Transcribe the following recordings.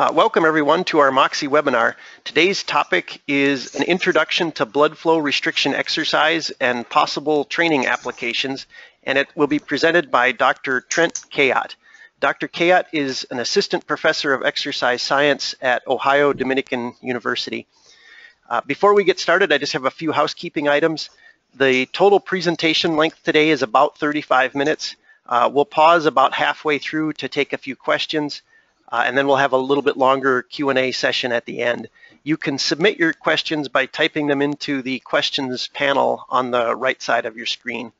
Welcome everyone to our Moxy webinar. Today's topic is an introduction to blood flow restriction exercise and possible training applications, and it will be presented by Dr. Trent Kayat. Dr. Kayat is an assistant professor of exercise science at Ohio Dominican University. Before we get started, I just have a few housekeeping items. The total presentation length today is about 35 minutes. We'll pause about halfway through to take a few questions. And then we'll have a little bit longer Q&A session at the end. You can submit your questions by typing them into the questions panel on the right side of your screen.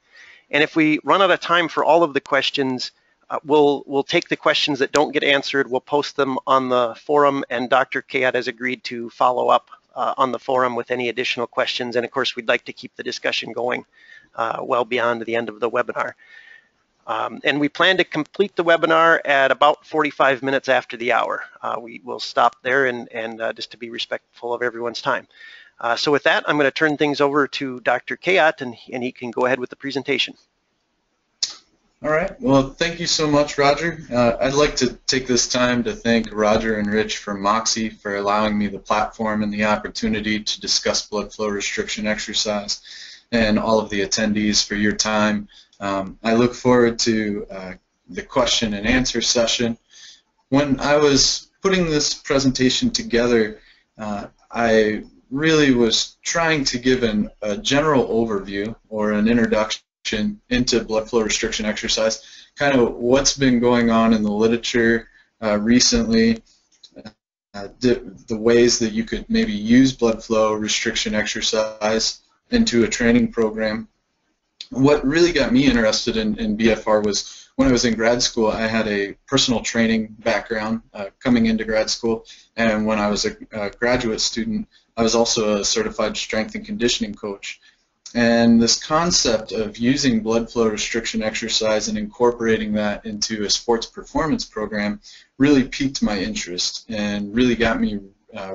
And if we run out of time for all of the questions, we'll take the questions that don't get answered, we'll post them on the forum, and Dr. Kayat has agreed to follow up on the forum with any additional questions. And of course, we'd like to keep the discussion going well beyond the end of the webinar. And we plan to complete the webinar at about 45 minutes after the hour. We will stop there and just to be respectful of everyone's time. So with that, I'm going to turn things over to Dr. Kayat, and he can go ahead with the presentation. All right. Well, thank you so much, Roger. I'd like to take this time to thank Roger and Rich from Moxy for allowing me the platform and the opportunity to discuss blood flow restriction exercise, and all of the attendees for your time. I look forward to the question and answer session. When I was putting this presentation together, I really was trying to give a general overview or an introduction into blood flow restriction exercise, kind of what's been going on in the literature recently, the ways that you could maybe use blood flow restriction exercise into a training program. What really got me interested in BFR was when I was in grad school. I had a personal training background coming into grad school, and when I was a graduate student, I was also a certified strength and conditioning coach. And this concept of using blood flow restriction exercise and incorporating that into a sports performance program really piqued my interest and really got me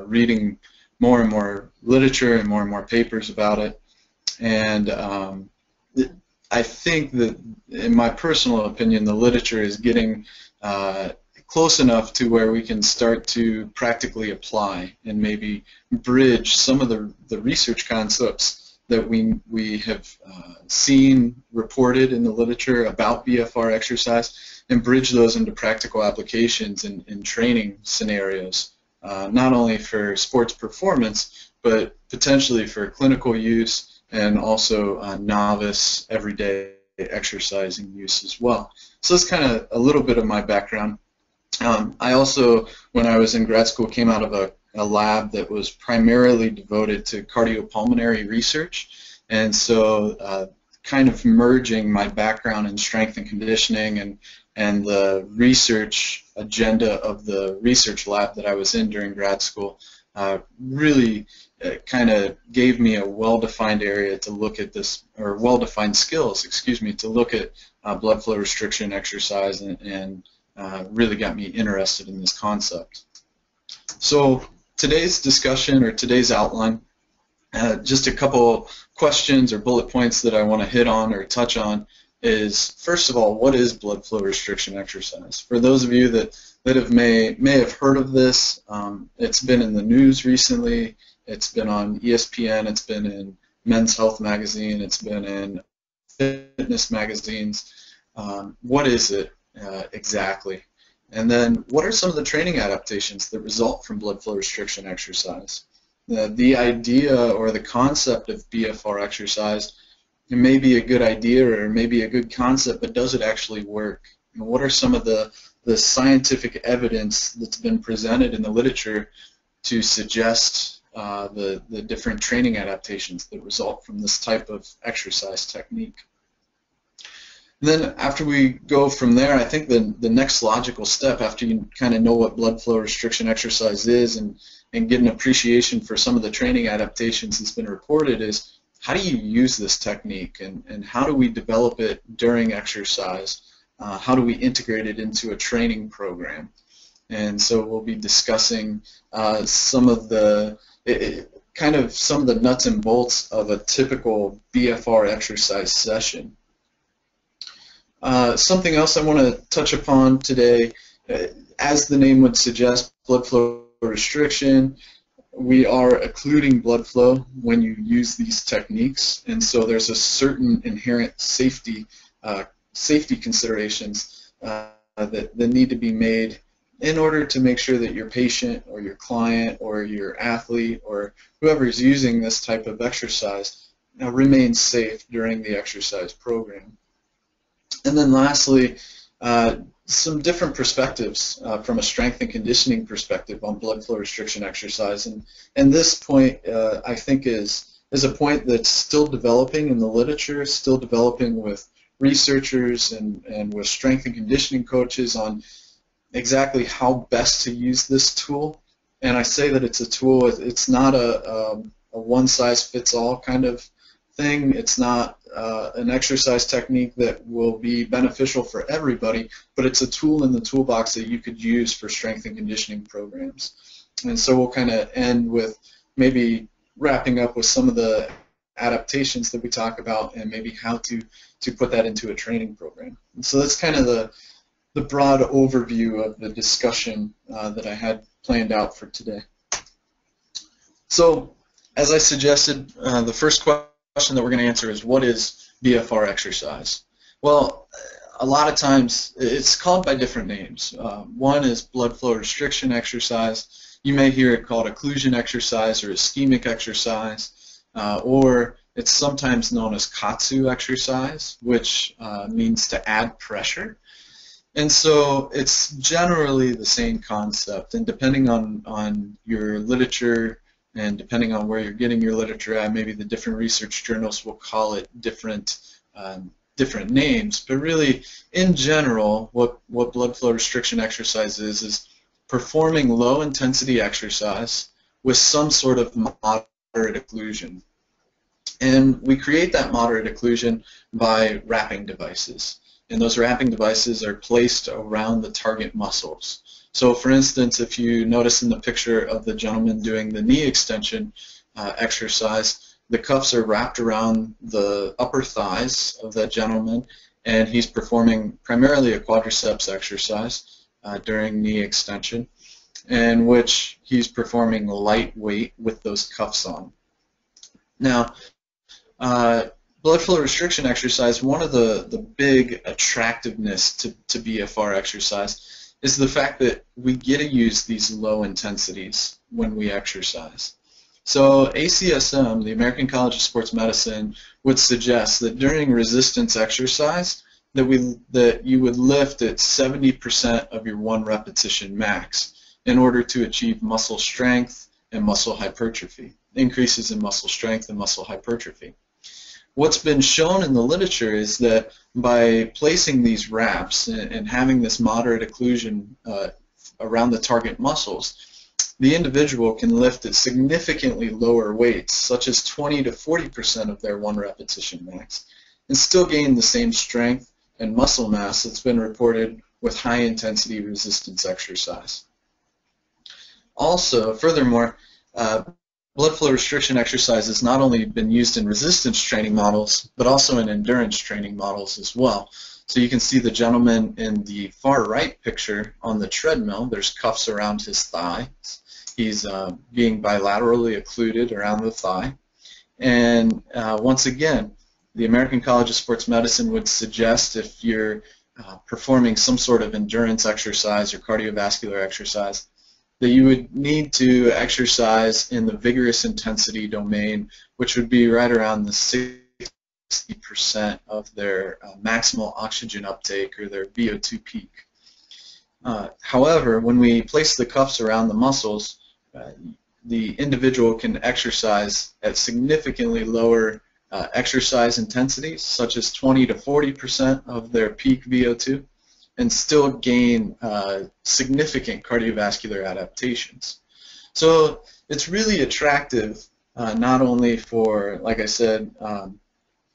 reading more and more literature and more papers about it. And I think that, in my personal opinion, the literature is getting close enough to where we can start to practically apply and maybe bridge some of the research concepts that we have seen reported in the literature about BFR exercise, and bridge those into practical applications in training scenarios, not only for sports performance, but potentially for clinical use, and also novice everyday exercising use as well. So that's kind of a little bit of my background. I also, when I was in grad school, came out of a lab that was primarily devoted to cardiopulmonary research, and so kind of merging my background in strength and conditioning and the research agenda of the research lab that I was in during grad school really kind of gave me a well-defined area to look at this, or well-defined skills, excuse me, to look at blood flow restriction exercise, and really got me interested in this concept. So today's discussion, or today's outline, just a couple questions or bullet points that I want to hit on or touch on is, first of all, what is blood flow restriction exercise? For those of you that may have heard of this, it's been in the news recently. It's been on ESPN, it's been in Men's Health magazine, it's been in fitness magazines. What is it exactly? And then what are some of the training adaptations that result from blood flow restriction exercise? The idea or the concept of BFR exercise, it may be a good idea or maybe a good concept, but does it actually work? And what are some of the scientific evidence that's been presented in the literature to suggest the different training adaptations that result from this type of exercise technique? And then after we go from there, I think the next logical step, after you kind of know what blood flow restriction exercise is and get an appreciation for some of the training adaptations that's been reported, is how do you use this technique, and how do we develop it during exercise? How do we integrate it into a training program? And so we'll be discussing some of the nuts and bolts of a typical BFR exercise session. Something else I want to touch upon today as the name would suggest, blood flow restriction, we are occluding blood flow when you use these techniques, and so there's a certain inherent safety considerations that need to be made in order to make sure that your patient or your client or your athlete or whoever is using this type of exercise remains safe during the exercise program. And then lastly, some different perspectives from a strength and conditioning perspective on blood flow restriction exercise. And this point, I think, is a point that's still developing in the literature, still developing with researchers and with strength and conditioning coaches on exactly how best to use this tool. And I say that it's a tool, it's not a one-size-fits-all kind of thing. It's not an exercise technique that will be beneficial for everybody, but it's a tool in the toolbox that you could use for strength and conditioning programs. And so we'll kind of end with maybe wrapping up with some of the adaptations that we talk about and maybe how to put that into a training program. And so that's kind of the broad overview of the discussion that I had planned out for today. So as I suggested, the first question that we're going to answer is, what is BFR exercise? Well, a lot of times it's called by different names. One is blood flow restriction exercise. You may hear it called occlusion exercise or ischemic exercise, or it's sometimes known as KATSU exercise, which means to add pressure. And so it's generally the same concept, and depending on your literature and depending on where you're getting your literature at, maybe the different research journals will call it different names. But really, in general, what blood flow restriction exercise is performing low-intensity exercise with some sort of moderate occlusion. And we create that moderate occlusion by wrapping devices. And those wrapping devices are placed around the target muscles. So for instance, if you notice in the picture of the gentleman doing the knee extension exercise, the cuffs are wrapped around the upper thighs of that gentleman, and he's performing primarily a quadriceps exercise during knee extension, in which he's performing lightweight with those cuffs on. Now, blood flow restriction exercise, one of the big attractiveness to BFR exercise is the fact that we get to use these low intensities when we exercise. So ACSM, the American College of Sports Medicine, would suggest that during resistance exercise that you would lift at 70% of your one repetition max in order to achieve muscle strength and muscle hypertrophy, increases in muscle strength and muscle hypertrophy. What's been shown in the literature is that by placing these wraps and having this moderate occlusion around the target muscles, the individual can lift at significantly lower weights, such as 20 to 40% of their one repetition max, and still gain the same strength and muscle mass that's been reported with high-intensity resistance exercise. Also, furthermore, blood flow restriction exercise has not only been used in resistance training models, but also in endurance training models as well. So you can see the gentleman in the far right picture on the treadmill. There's cuffs around his thigh. He's being bilaterally occluded around the thigh. And once again, the American College of Sports Medicine would suggest if you're performing some sort of endurance exercise or cardiovascular exercise, that you would need to exercise in the vigorous intensity domain, which would be right around the 60% of their maximal oxygen uptake or their VO2 peak. However, when we place the cuffs around the muscles, the individual can exercise at significantly lower exercise intensities, such as 20 to 40% of their peak VO2, and still gain significant cardiovascular adaptations. So it's really attractive not only for, like I said,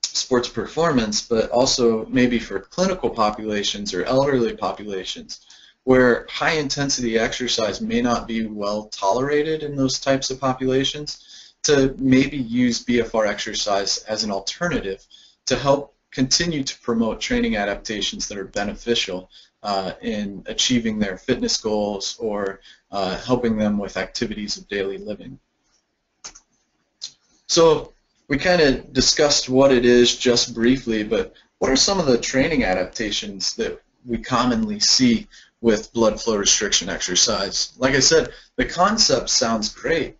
sports performance, but also maybe for clinical populations or elderly populations where high-intensity exercise may not be well tolerated in those types of populations, to maybe use BFR exercise as an alternative to help continue to promote training adaptations that are beneficial in achieving their fitness goals or helping them with activities of daily living. So we kind of discussed what it is just briefly, but what are some of the training adaptations that we commonly see with blood flow restriction exercise? Like I said, the concept sounds great.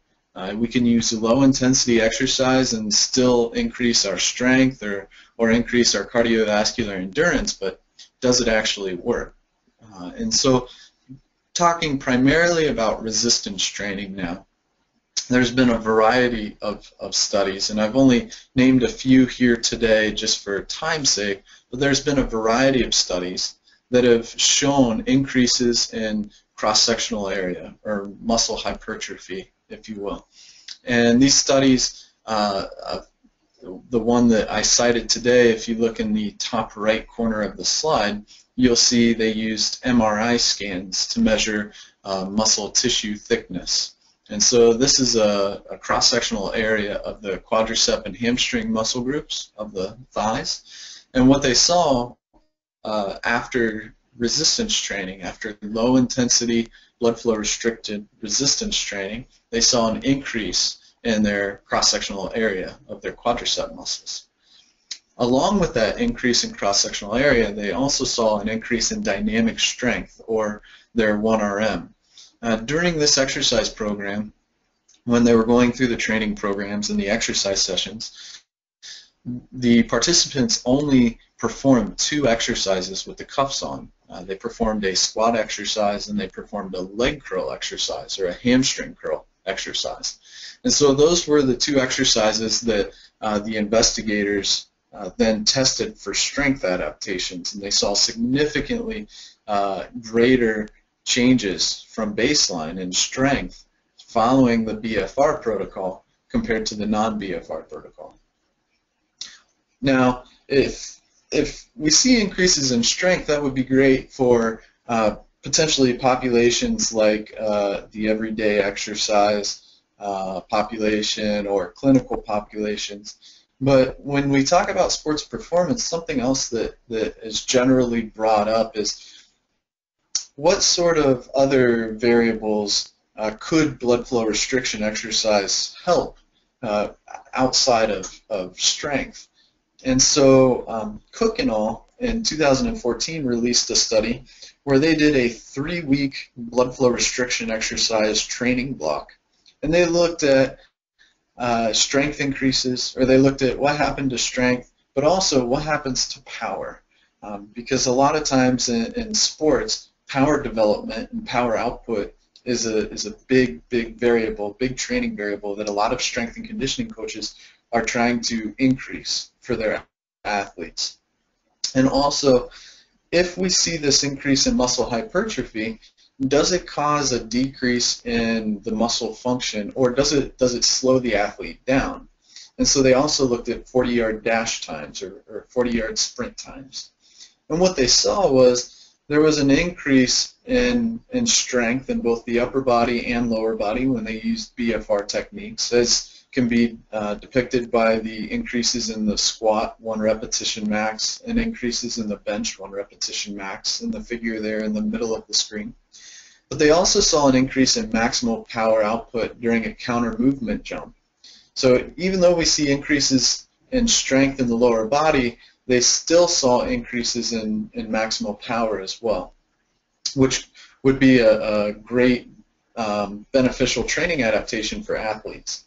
We can use low intensity exercise and still increase our strength or increase our cardiovascular endurance, but does it actually work? And so talking primarily about resistance training now, there's been a variety of studies, and I've only named a few here today just for time's sake, but there's been a variety of studies that have shown increases in cross-sectional area or muscle hypertrophy, if you will. And these studies, the one that I cited today, if you look in the top right corner of the slide, you'll see they used MRI scans to measure muscle tissue thickness. And so this is a cross-sectional area of the quadricep and hamstring muscle groups of the thighs. And what they saw after resistance training, after low-intensity blood flow restricted resistance training, they saw an increase in their cross-sectional area of their quadricep muscles. Along with that increase in cross-sectional area, they also saw an increase in dynamic strength, or their 1RM. During this exercise program, when they were going through the training programs and the exercise sessions, the participants only performed 2 exercises with the cuffs on. They performed a squat exercise and they performed a leg curl exercise, or a hamstring curl exercise. And so those were the 2 exercises that the investigators then tested for strength adaptations, and they saw significantly greater changes from baseline in strength following the BFR protocol compared to the non-BFR protocol. Now, if we see increases in strength, that would be great for potentially populations like the everyday exercise population or clinical populations. But when we talk about sports performance, something else that is generally brought up is what sort of other variables could blood flow restriction exercise help outside of strength? And so Cook et al. In 2014 released a study where they did a 3-week blood flow restriction exercise training block. And they looked at strength increases, or they looked at what happened to strength, but also what happens to power. Because a lot of times in sports, power development and power output is a big variable, big training variable that a lot of strength and conditioning coaches are trying to increase for their athletes. And also, if we see this increase in muscle hypertrophy, does it cause a decrease in the muscle function, or does it slow the athlete down? And so they also looked at 40-yard dash times or 40-yard sprint times. And what they saw was there was an increase in strength in both the upper body and lower body when they used BFR techniques, as can be depicted by the increases in the squat 1 repetition max and increases in the bench 1 repetition max in the figure there in the middle of the screen. But they also saw an increase in maximal power output during a counter movement jump. So even though we see increases in strength in the lower body, they still saw increases in maximal power as well, which would be a great beneficial training adaptation for athletes.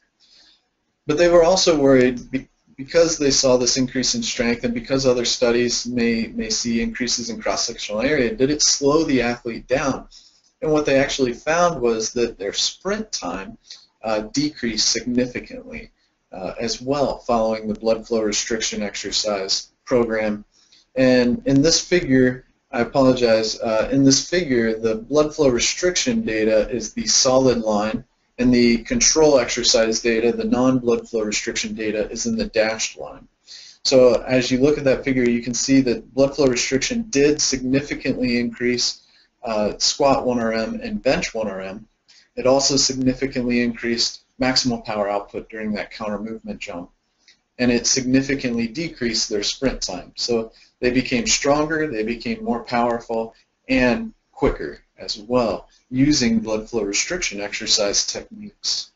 But they were also worried because they saw this increase in strength and because other studies may see increases in cross-sectional area, did it slow the athlete down? And what they actually found was that their sprint time decreased significantly as well following the blood flow restriction exercise program. And in this figure, I apologize, in this figure, the blood flow restriction data is the solid line, and the control exercise data, the non-blood flow restriction data, is in the dashed line. So as you look at that figure, you can see that blood flow restriction did significantly increase squat 1RM and bench 1RM. It also significantly increased maximal power output during that counter movement jump. And it significantly decreased their sprint time. So they became stronger, they became more powerful, and quicker as well, using blood flow restriction exercise techniques.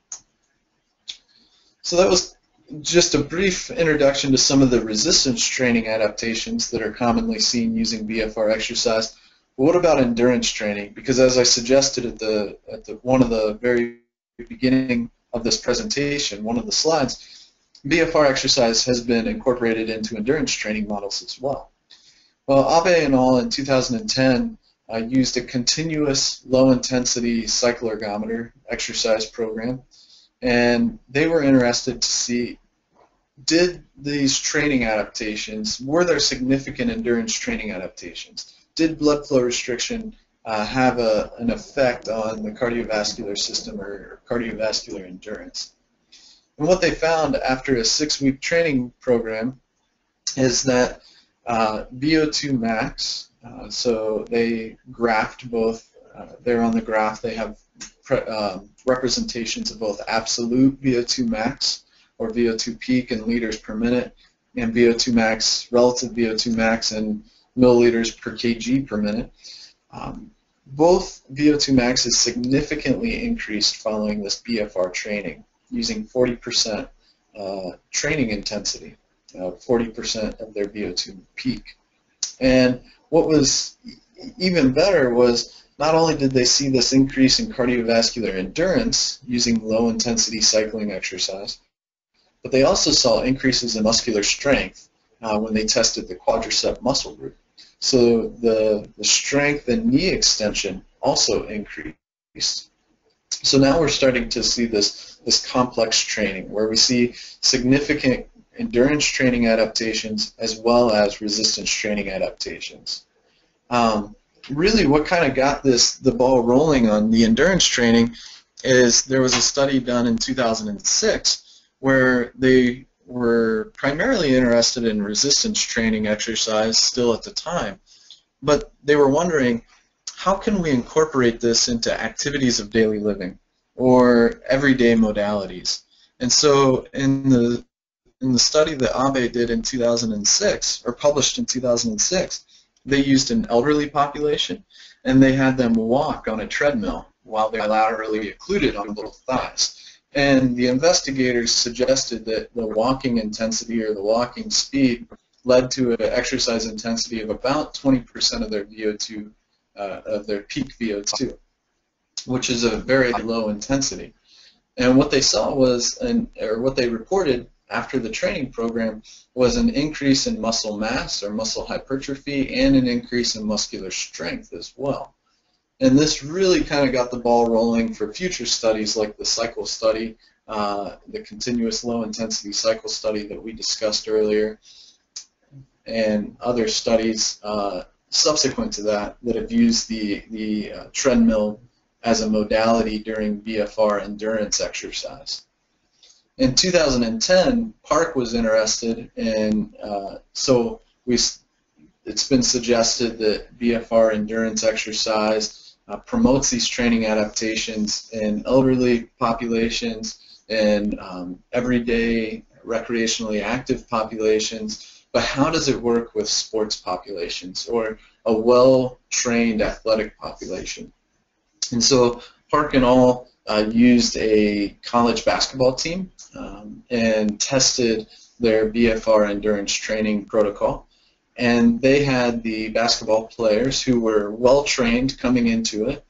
So that was just a brief introduction to some of the resistance training adaptations that are commonly seen using BFR exercise. But what about endurance training? Because as I suggested at one of the very beginning of this presentation, one of the slides, BFR exercise has been incorporated into endurance training models as well. Well, Abe and al. In 2010 used a continuous low-intensity cycloergometer exercise program, and they were interested to see, did these training adaptations, were there significant endurance training adaptations? Did blood flow restriction have an effect on the cardiovascular system or cardiovascular endurance? And what they found after a 6-week training program is that VO2 max, so they graphed both, there on the graph they have representations of both absolute VO2 max or VO2 peak in liters per minute and VO2 max, relative VO2 max in milliliters per kg per minute. Both VO2 max is significantly increased following this BFR training using 40% training intensity, 40% of their VO2 peak. And what was even better was not only did they see this increase in cardiovascular endurance using low-intensity cycling exercise, but they also saw increases in muscular strength when they tested the quadricep muscle group. So the strength and knee extension also increased. So now we're starting to see this complex training where we see significant endurance training adaptations as well as resistance training adaptations. Really what kind of got the ball rolling on the endurance training is there was a study done in 2006 where they were primarily interested in resistance training exercise still at the time, but they were wondering, how can we incorporate this into activities of daily living or everyday modalities? And so in the study that Abe did in 2006, or published in 2006, they used an elderly population and they had them walk on a treadmill while they're laterally occluded on both thighs. And the investigators suggested that the walking intensity or the walking speed led to an exercise intensity of about 20% of their VO2, of their peak VO2, which is a very low intensity. And what they saw was, or what they reported after the training program, was an increase in muscle mass or muscle hypertrophy and an increase in muscular strength as well. And this really kind of got the ball rolling for future studies like the cycle study, the continuous low-intensity cycle study that we discussed earlier, and other studies subsequent to that have used the treadmill as a modality during BFR endurance exercise. In 2010, Park was interested in, it's been suggested that BFR endurance exercise promotes these training adaptations in elderly populations and everyday recreationally active populations, but how does it work with sports populations or a well-trained athletic population? And so Park and all used a college basketball team and tested their BFR endurance training protocol. And they had the basketball players who were well trained coming into it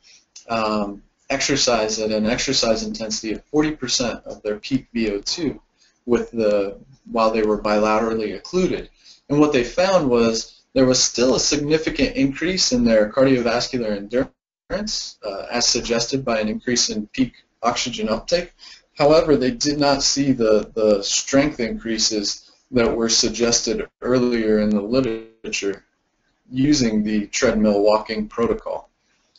exercise at an exercise intensity of 40% of their peak VO2 while they were bilaterally occluded. And what they found was there was still a significant increase in their cardiovascular endurance as suggested by an increase in peak oxygen uptake. However, they did not see the strength increases that were suggested earlier in the literature using the treadmill walking protocol.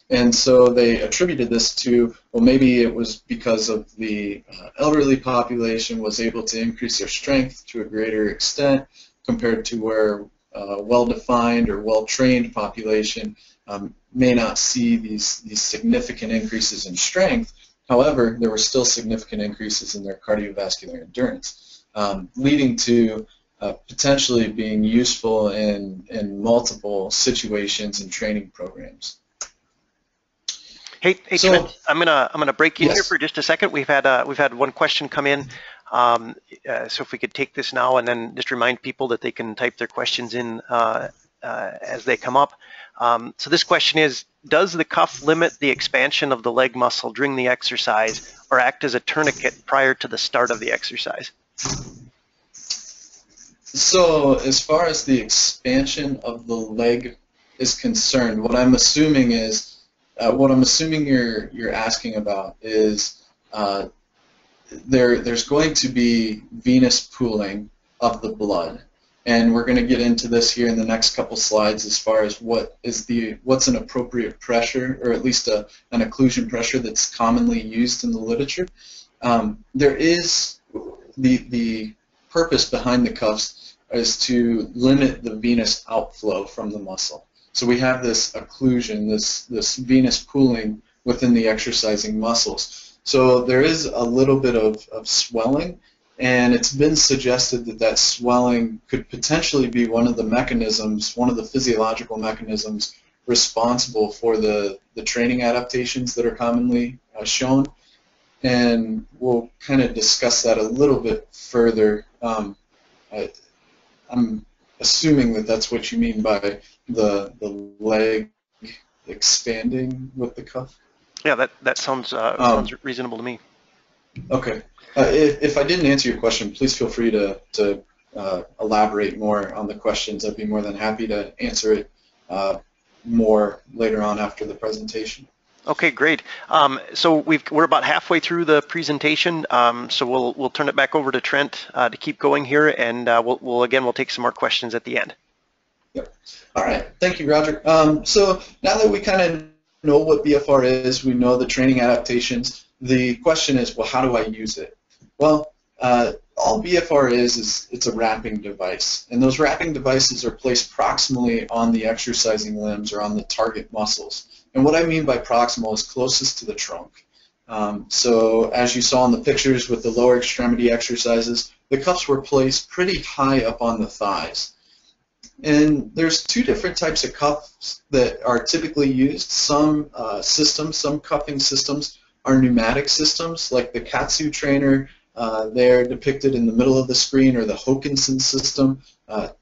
And so they attributed this to, well, maybe it was because of the elderly population was able to increase their strength to a greater extent compared to where well-defined or well-trained population may not see these significant increases in strength. However, there were still significant increases in their cardiovascular endurance, leading to potentially being useful in multiple situations and training programs. Hey, So, Trent, I'm gonna break in here yes. for just a second. We've had one question come in, so if we could take this now and then just remind people that they can type their questions in as they come up. So this question is: does the cuff limit the expansion of the leg muscle during the exercise, or act as a tourniquet prior to the start of the exercise? So, as far as the expansion of the leg is concerned, what I'm assuming is. What I'm assuming you're asking about is there's going to be venous pooling of the blood, and we're going to get into this here in the next couple slides as far as what's an appropriate pressure, or at least an occlusion pressure that's commonly used in the literature. There is the purpose behind the cuffs is to limit the venous outflow from the muscle. So we have this occlusion, this venous pooling within the exercising muscles. So there is a little bit of swelling, and it's been suggested that that swelling could potentially be one of the mechanisms, one of the physiological mechanisms responsible for the training adaptations that are commonly shown. And we'll kind of discuss that a little bit further. I'm assuming that that's what you mean by the leg expanding with the cuff. Yeah, that sounds reasonable to me. Okay. If I didn't answer your question, please feel free to elaborate more on the questions. I'd be more than happy to answer it more later on after the presentation. Okay, great. So we're about halfway through the presentation, so we'll turn it back over to Trent to keep going here, and we'll take some more questions at the end. Yep. All right. Thank you, Roger. So now that we kind of know what BFR is, we know the training adaptations. The question is, well, how do I use it? Well, all BFR is it's a wrapping device, and those wrapping devices are placed proximally on the exercising limbs or on the target muscles. And what I mean by proximal is closest to the trunk. So as you saw in the pictures with the lower extremity exercises, the cuffs were placed pretty high up on the thighs. And there's two different types of cuffs that are typically used. Some cuffing systems are pneumatic systems, like the Katsu trainer. They're depicted in the middle of the screen, or the Hokinson system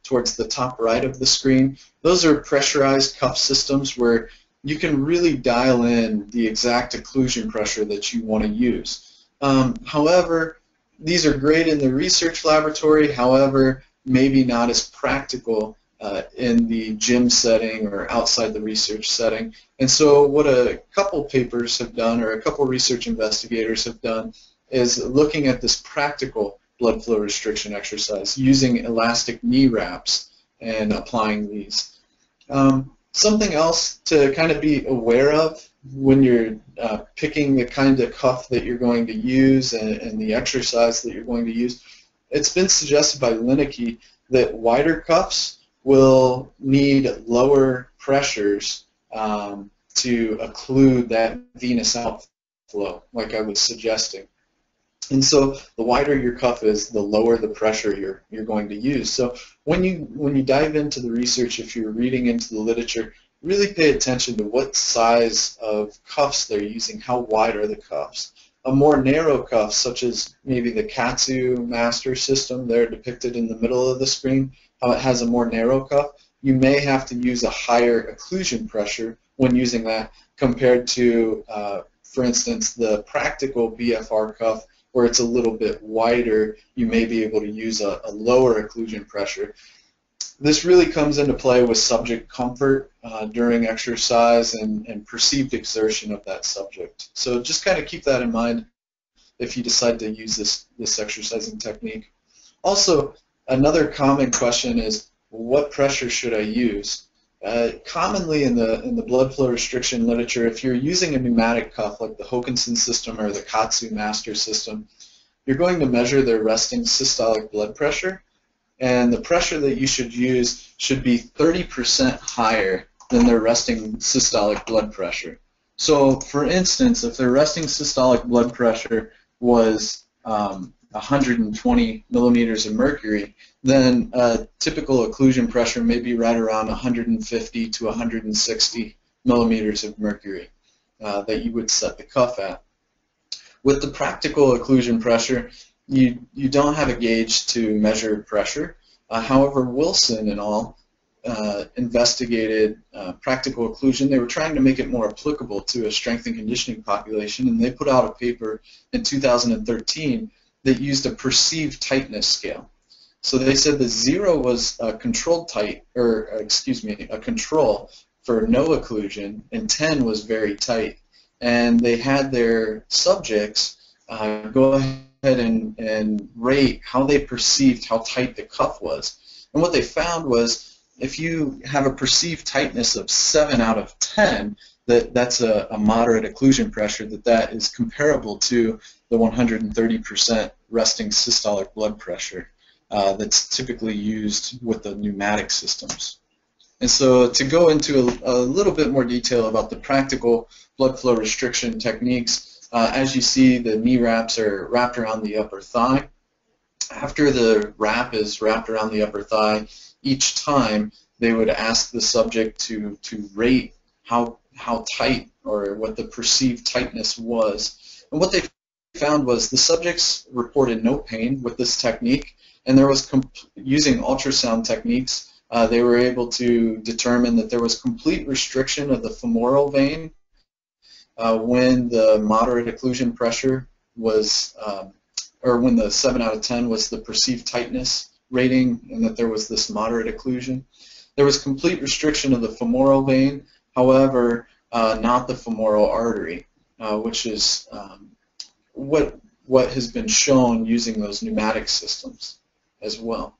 towards the top right of the screen. Those are pressurized cuff systems where you can really dial in the exact occlusion pressure that you want to use. However, these are great in the research laboratory, however, maybe not as practical in the gym setting or outside the research setting. And so what a couple papers have done, or a couple research investigators have done, is looking at this practical blood flow restriction exercise using elastic knee wraps and applying these. Something else to kind of be aware of when you're picking the kind of cuff that you're going to use and the exercise that you're going to use, it's been suggested by Lineker that wider cuffs will need lower pressures to occlude that venous outflow, like I was suggesting. And so the wider your cuff is, the lower the pressure you're going to use. So when you dive into the research, if you're reading into the literature, really pay attention to what size of cuffs they're using, how wide are the cuffs. A more narrow cuff, such as maybe the Katsu master system, they're depicted in the middle of the screen, how it has a more narrow cuff, you may have to use a higher occlusion pressure when using that compared to, for instance, the practical BFR cuff, where it's a little bit wider, you may be able to use a lower occlusion pressure. This really comes into play with subject comfort during exercise and perceived exertion of that subject. So just kind of keep that in mind if you decide to use this exercising technique. Also, another common question is, what pressure should I use? Commonly in the blood flow restriction literature, if you're using a pneumatic cuff like the Hokinson system or the Katsu master system, you're going to measure their resting systolic blood pressure, and the pressure that you should use should be 30% higher than their resting systolic blood pressure. So for instance, if their resting systolic blood pressure was 120 millimeters of mercury, then a typical occlusion pressure may be right around 150 to 160 millimeters of mercury that you would set the cuff at. With the practical occlusion pressure, you don't have a gauge to measure pressure. However, Wilson et al. Investigated practical occlusion. They were trying to make it more applicable to a strength and conditioning population, and they put out a paper in 2013 that used a perceived tightness scale. So they said that 0 was a controlled a control for no occlusion, and 10 was very tight. And they had their subjects go ahead and rate how they perceived how tight the cuff was. And what they found was, if you have a perceived tightness of 7 out of 10, that's a moderate occlusion pressure, that is comparable to the 130% resting systolic blood pressure that's typically used with the pneumatic systems. And so to go into a little bit more detail about the practical blood flow restriction techniques, as you see, the knee wraps are wrapped around the upper thigh. After the wrap is wrapped around the upper thigh, each time they would ask the subject to rate how tight, or what the perceived tightness was. And what they found was the subjects reported no pain with this technique, and there was, using ultrasound techniques, they were able to determine that there was complete restriction of the femoral vein when the moderate occlusion pressure was, or when the 7 out of 10 was the perceived tightness rating, and that there was this moderate occlusion. There was complete restriction of the femoral vein, however, not the femoral artery, which is what has been shown using those pneumatic systems as well.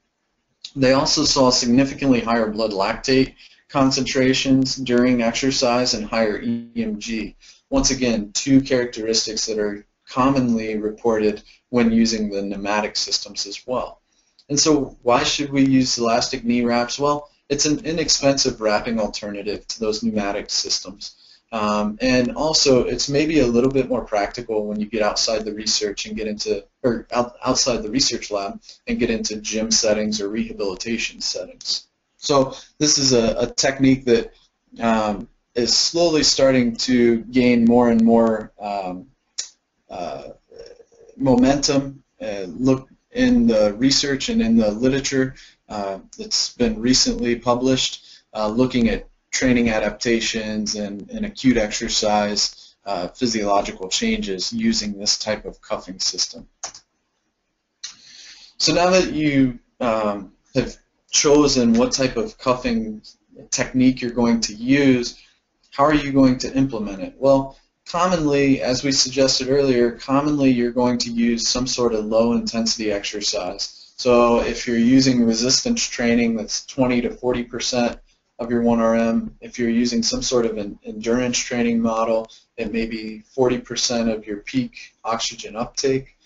They also saw significantly higher blood lactate concentrations during exercise and higher EMG. Once again, two characteristics that are commonly reported when using the pneumatic systems as well. And so why should we use elastic knee wraps? Well, it's an inexpensive wrapping alternative to those pneumatic systems. And also, it's maybe a little bit more practical when you get outside the research and get into, or outside the research lab and get into gym settings or rehabilitation settings. So this is a technique that is slowly starting to gain more and more momentum. Look in the research and in the literature that's been recently published, looking at training adaptations and acute exercise physiological changes using this type of cuffing system. So now that you have chosen what type of cuffing technique you're going to use, how are you going to implement it? Well, commonly, as we suggested earlier, commonly you're going to use some sort of low-intensity exercise. So if you're using resistance training, that's 20 to 40% of your 1RM. If you're using some sort of an endurance training model, it may be 40% of your peak oxygen uptake.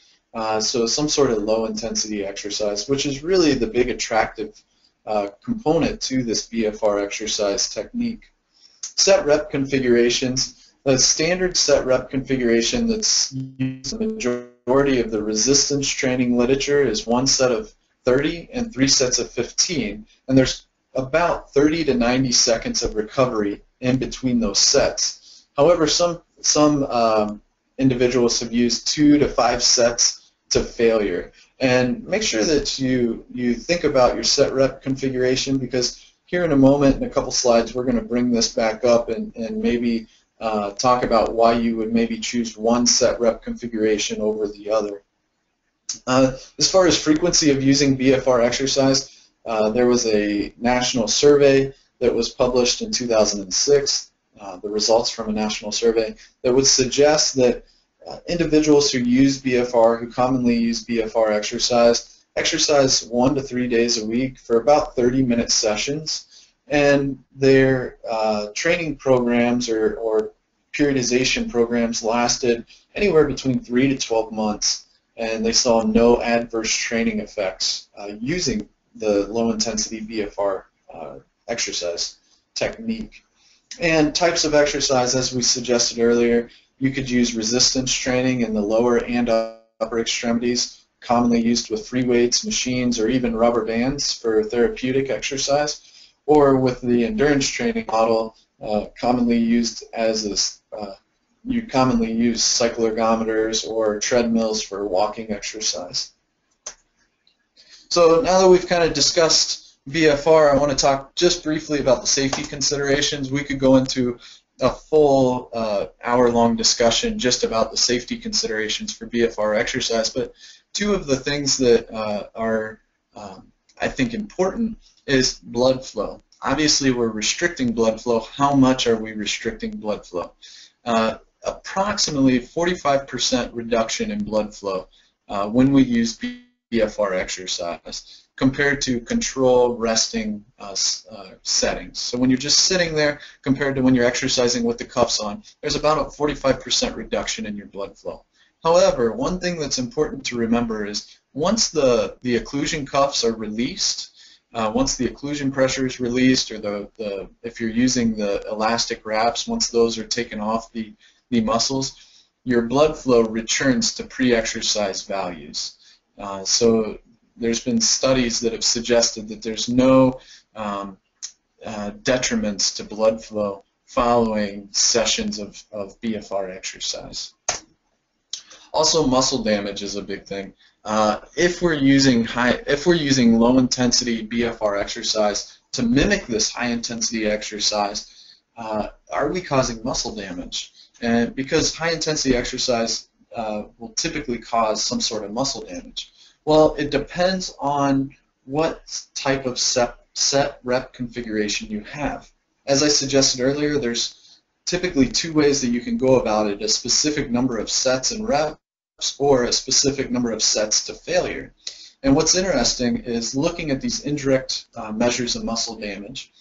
So some sort of low-intensity exercise, which is really the big attractive component to this BFR exercise technique. Set rep configurations. The standard set rep configuration that's used in the majority of the resistance training literature is 1 set of 30 and 3 sets of 15, and there's about 30 to 90 seconds of recovery in between those sets. However, some individuals have used 2 to 5 sets to failure. And make sure that you think about your set rep configuration, because here in a moment, in a couple slides, we're going to bring this back up and maybe talk about why you would maybe choose one set rep configuration over the other. As far as frequency of using BFR exercise, there was a national survey that was published in 2006, the results from a national survey that would suggest that individuals who use BFR, who commonly use BFR exercise 1 to 3 days a week for about 30-minute sessions, and their training programs or periodization programs lasted anywhere between 3 to 12 months, and they saw no adverse training effects using the low-intensity BFR exercise technique. And types of exercise, as we suggested earlier, you could use resistance training in the lower and upper extremities, commonly used with free weights, machines, or even rubber bands for therapeutic exercise, or with the endurance training model, commonly used as you commonly use cycle ergometers or treadmills for walking exercise. So now that we've kind of discussed BFR, I want to talk just briefly about the safety considerations. We could go into a full hour-long discussion just about the safety considerations for BFR exercise, but two of the things that are, I think, important is blood flow. Obviously, we're restricting blood flow. How much are we restricting blood flow? Approximately 45% reduction in blood flow when we use BFR exercise compared to control resting settings. So when you're just sitting there compared to when you're exercising with the cuffs on, there's about a 45% reduction in your blood flow. However, one thing that's important to remember is once the occlusion cuffs are released, once the occlusion pressure is released, or if you're using the elastic wraps, once those are taken off the muscles, your blood flow returns to pre-exercise values. So there's been studies that have suggested that there's no detriments to blood flow following sessions of BFR exercise. Also, muscle damage is a big thing. If we're using low intensity BFR exercise to mimic this high intensity exercise, are we causing muscle damage? And because high intensity exercise will typically cause some sort of muscle damage. Well, it depends on what type of set rep configuration you have. As I suggested earlier, there's typically two ways that you can go about it: a specific number of sets and reps, or a specific number of sets to failure. And what's interesting is looking at these indirect measures of muscle damage.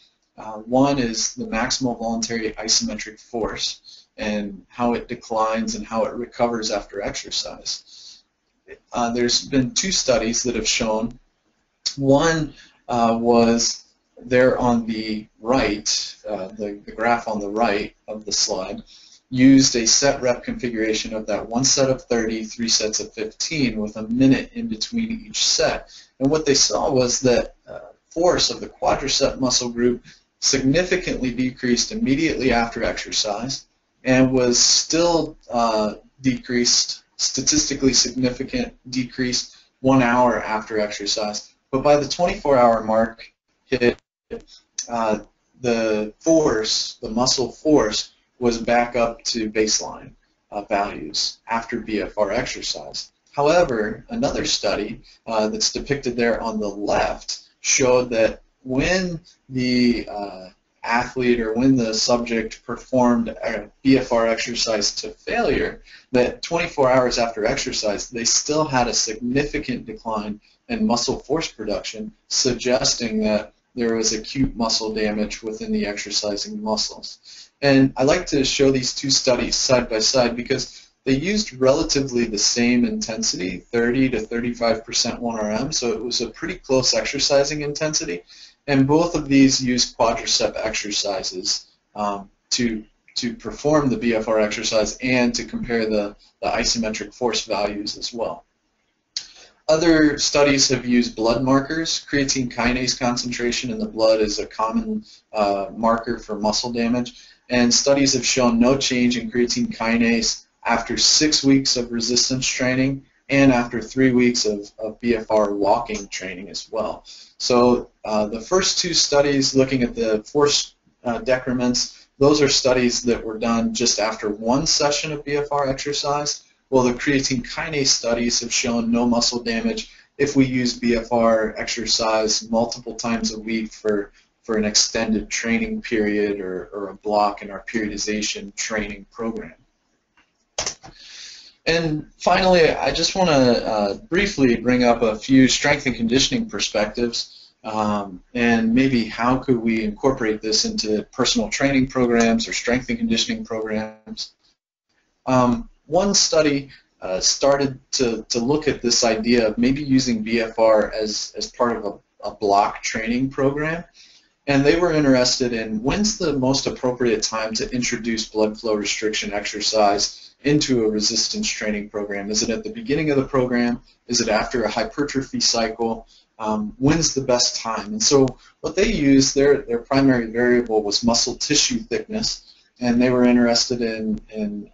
One is the maximal voluntary isometric force and how it declines and how it recovers after exercise. There's been two studies that have shown. One was there on the right, the graph on the right of the slide, used a set rep configuration of that one set of 30, 3 sets of 15 with a minute in between each set. And what they saw was that force of the quadricep muscle group significantly decreased immediately after exercise and was still decreased, statistically significant decrease 1 hour after exercise. But by the 24-hour mark, the force, the muscle force, was back up to baseline values after BFR exercise. However, another study that's depicted there on the left showed that when the athlete or when the subject performed a BFR exercise to failure, that 24 hours after exercise, they still had a significant decline in muscle force production, suggesting that there was acute muscle damage within the exercising muscles. And I like to show these two studies side by side because they used relatively the same intensity, 30 to 35% 1RM, so it was a pretty close exercising intensity. And both of these use quadricep exercises to perform the BFR exercise and to compare the isometric force values as well. Other studies have used blood markers. Creatine kinase concentration in the blood is a common marker for muscle damage. And studies have shown no change in creatine kinase after 6 weeks of resistance training and after 3 weeks of BFR walking training as well. So the first two studies looking at the force decrements, those are studies that were done just after one session of BFR exercise. Well, the creatine kinase studies have shown no muscle damage if we use BFR exercise multiple times a week for an extended training period or a block in our periodization training program. And finally, I just want to briefly bring up a few strength and conditioning perspectives and maybe how could we incorporate this into personal training programs or strength and conditioning programs. One study started to look at this idea of maybe using BFR as part of a block training program. And they were interested in when's the most appropriate time to introduce blood flow restriction exercise into a resistance training program. Is it at the beginning of the program? Is it after a hypertrophy cycle? When's the best time? And so what they used, their primary variable was muscle tissue thickness, and they were interested in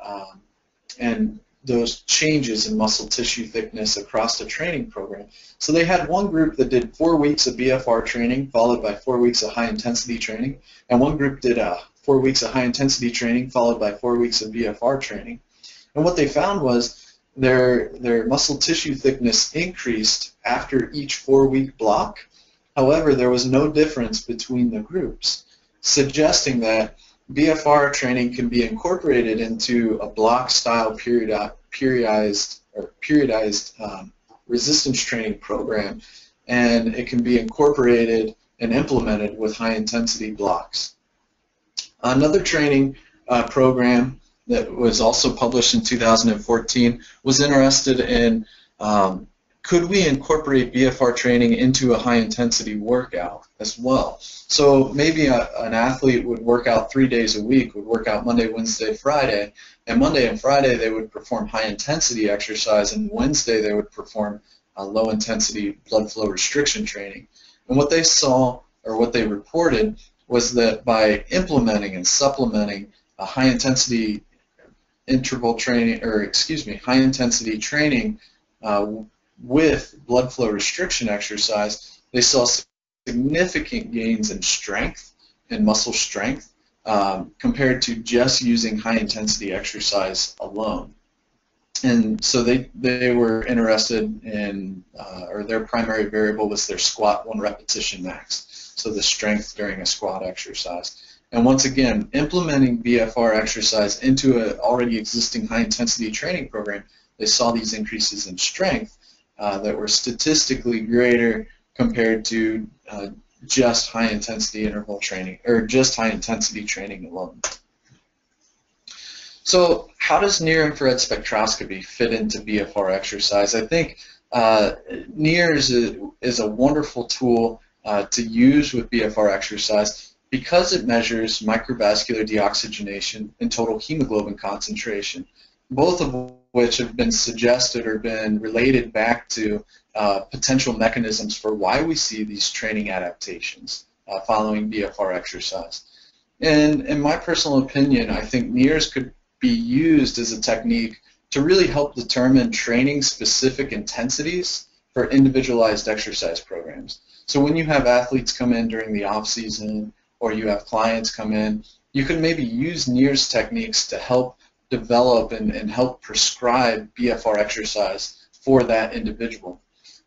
those changes in muscle tissue thickness across the training program. So they had one group that did 4 weeks of BFR training followed by 4 weeks of high-intensity training, and one group did 4 weeks of high-intensity training followed by 4 weeks of BFR training. And what they found was their muscle tissue thickness increased after each 4-week block. However, there was no difference between the groups, suggesting that BFR training can be incorporated into a block-style periodized resistance training program, and it can be incorporated and implemented with high-intensity blocks. Another training program that was also published in 2014 was interested in could we incorporate BFR training into a high-intensity workout as well? So maybe an athlete would work out 3 days a week, would work out Monday, Wednesday, Friday, and Monday and Friday they would perform high-intensity exercise, and Wednesday they would perform low-intensity blood flow restriction training. And what they saw, or what they reported, was that by implementing and supplementing a high-intensity interval training, high-intensity training with blood flow restriction exercise, they saw significant gains in strength and muscle strength compared to just using high-intensity exercise alone. And so they were interested in, or their primary variable was their squat 1 repetition max, so the strength during a squat exercise. And once again, implementing BFR exercise into an already existing high-intensity training program, they saw these increases in strength that were statistically greater compared to just high-intensity interval training, or just high-intensity training alone. So how does near-infrared spectroscopy fit into BFR exercise? I think NIR is a wonderful tool to use with BFR exercise because it measures microvascular deoxygenation and total hemoglobin concentration, both of which have been suggested or been related back to potential mechanisms for why we see these training adaptations following BFR exercise. And in my personal opinion, I think NIRS could be used as a technique to really help determine training-specific intensities for individualized exercise programs. So when you have athletes come in during the off-season, or you have clients come in, you can maybe use NIRS techniques to help develop and help prescribe BFR exercise for that individual,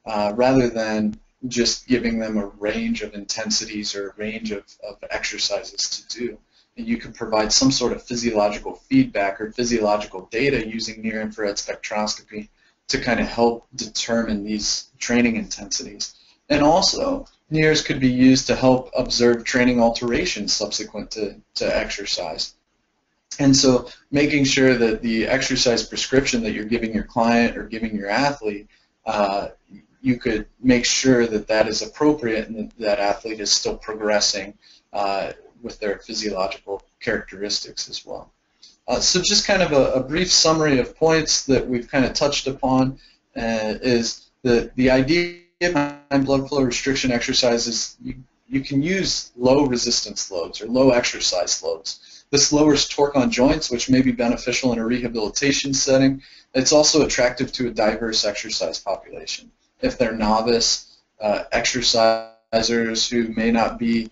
rather than just giving them a range of intensities or a range of exercises to do. And you can provide some sort of physiological feedback or physiological data using near-infrared spectroscopy to kind of help determine these training intensities. And also, NIRS could be used to help observe training alterations subsequent to exercise. And so making sure that the exercise prescription that you're giving your client or giving your athlete, you could make sure that that is appropriate and that athlete is still progressing with their physiological characteristics as well. So just kind of a brief summary of points that we've kind of touched upon is the idea behind blood flow restriction exercises. You can use low resistance loads or low exercise loads. This lowers torque on joints, which may be beneficial in a rehabilitation setting. It's also attractive to a diverse exercise population. If they're novice exercisers who may not be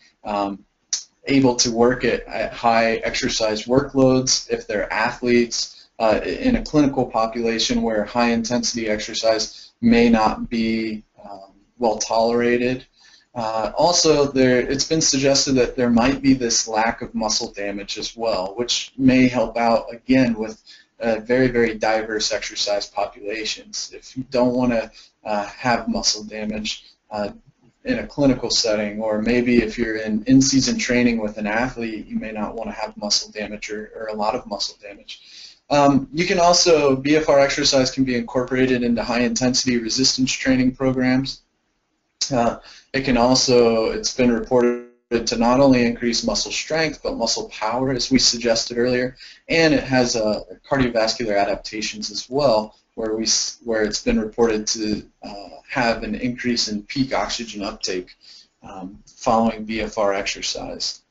able to work at high exercise workloads, if they're athletes in a clinical population where high intensity exercise may not be well tolerated. Also, it's been suggested that there might be this lack of muscle damage as well, which may help out, again, with very, very diverse exercise populations. If you don't want to have muscle damage in a clinical setting, or maybe if you're in-season training with an athlete, you may not want to have muscle damage or a lot of muscle damage. You can also, BFR exercise can be incorporated into high-intensity resistance training programs. It can also, it's been reported to not only increase muscle strength but muscle power, as we suggested earlier, and it has cardiovascular adaptations as well, where it's been reported to have an increase in peak oxygen uptake following BFR exercise.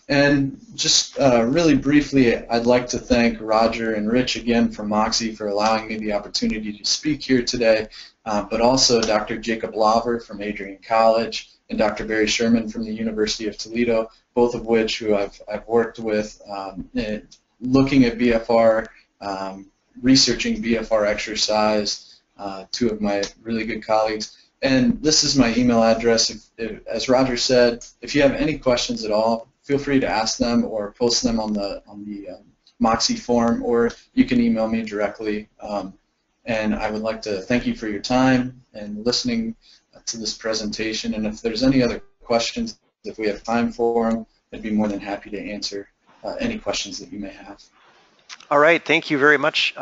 And just really briefly, I'd like to thank Roger and Rich again from Moxy for allowing me the opportunity to speak here today, but also Dr. Jacob Laver from Adrian College and Dr. Barry Sherman from the University of Toledo, both of which who I've worked with looking at BFR, researching BFR exercise, two of my really good colleagues. And this is my email address. As Roger said, if you have any questions at all, feel free to ask them or post them on the Moxy forum, or you can email me directly. And I would like to thank you for your time and listening to this presentation. And if there's any other questions, if we have time for them, I'd be more than happy to answer any questions that you may have. All right, thank you very much,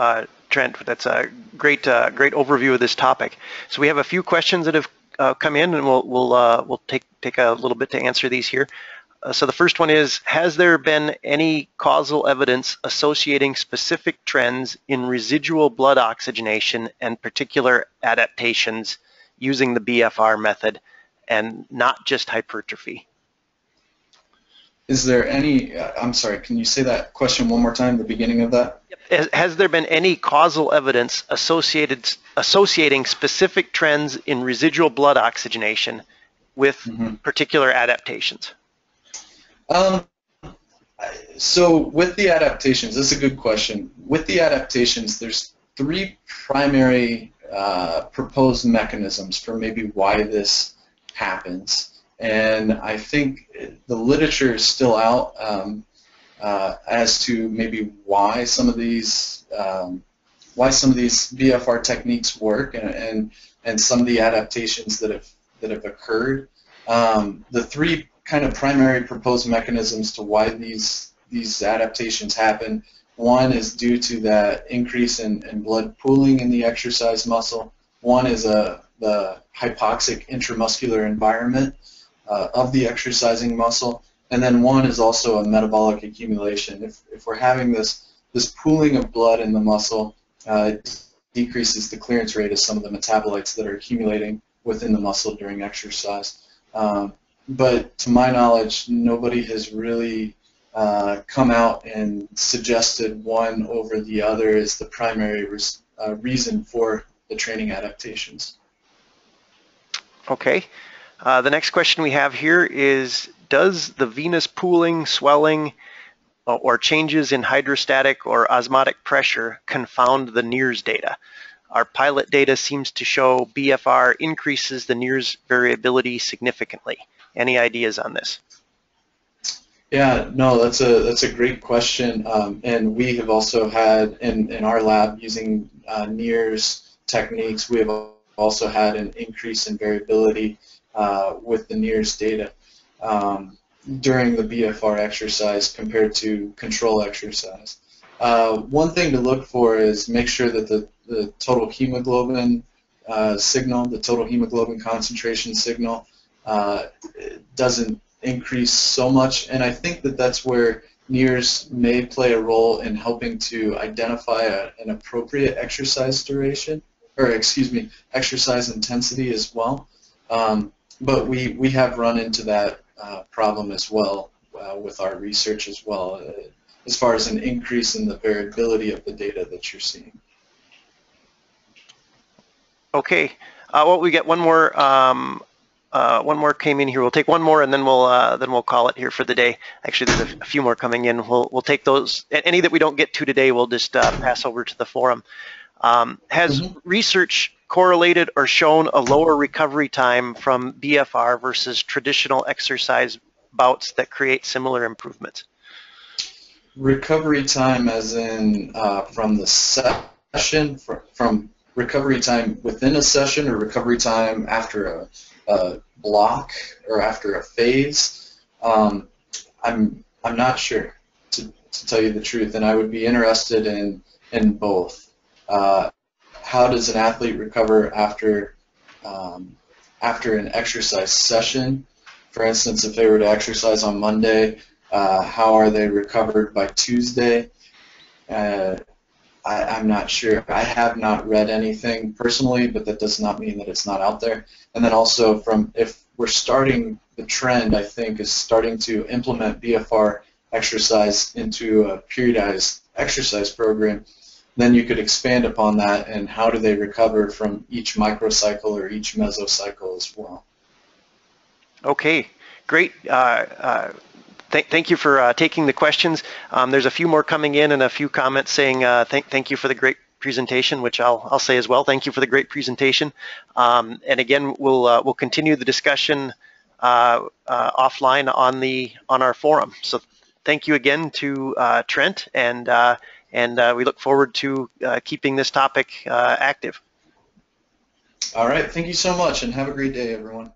Trent. That's a great overview of this topic. So we have a few questions that have come in, and we'll take a little bit to answer these here. So the first one is, has there been any causal evidence associating specific trends in residual blood oxygenation and particular adaptations using the BFR method, and not just hypertrophy? Is there any, I'm sorry, can you say that question one more time, the beginning of that? Yep. Has there been any causal evidence associating specific trends in residual blood oxygenation with particular adaptations? So with the adaptations, this is a good question. With the adaptations, there's three primary proposed mechanisms for maybe why this happens. And I think the literature is still out as to maybe why some of these BFR techniques work and some of the adaptations that have occurred. The three kind of primary proposed mechanisms to why these adaptations happen. One is due to that increase in blood pooling in the exercise muscle. One is the hypoxic intramuscular environment of the exercising muscle, and then one is also a metabolic accumulation. If we're having this pooling of blood in the muscle, it decreases the clearance rate of some of the metabolites that are accumulating within the muscle during exercise. But to my knowledge, nobody has really come out and suggested one over the other as the primary reason for the training adaptations. Okay. The next question we have here is, does the venous pooling, swelling, or changes in hydrostatic or osmotic pressure confound the NIRS data? Our pilot data seems to show BFR increases the NIRS variability significantly. Any ideas on this? Yeah, no, that's a great question, and we have also had in our lab using NIRS techniques, we have also had an increase in variability with the NIRS data during the BFR exercise compared to control exercise. One thing to look for is make sure that the total hemoglobin signal, the total hemoglobin concentration signal, doesn't increase so much, and I think that that's where NIRS may play a role in helping to identify an appropriate exercise duration, or excuse me, exercise intensity as well. But we have run into that problem as well with our research as well, as far as an increase in the variability of the data that you're seeing. Okay, well, we get one more. One more came in here. We'll take one more, and then we'll call it here for the day. Actually, there's a few more coming in. We'll take those. Any that we don't get to today, we'll just pass over to the forum. Has research correlated or shown a lower recovery time from BFR versus traditional exercise bouts that create similar improvements? Recovery time, as in from the session, from recovery time within a session, or recovery time after a block or after a phase? I'm not sure, to tell you the truth, and I would be interested in both. How does an athlete recover after an exercise session, For instance, if they were to exercise on Monday, how are they recovered by Tuesday? I'm not sure. I have not read anything personally, but that does not mean that it's not out there. And then also, if we're starting, the trend, I think, is starting to implement BFR exercise into a periodized exercise program, then you could expand upon that and how do they recover from each microcycle or each mesocycle as well. Okay, great. Thank you for taking the questions. There's a few more coming in and a few comments saying thank you for the great presentation, which I'll say as well. Thank you for the great presentation. And again, we'll continue the discussion offline on our forum. So thank you again to Trent, and we look forward to keeping this topic active. All right, thank you so much, and have a great day, everyone.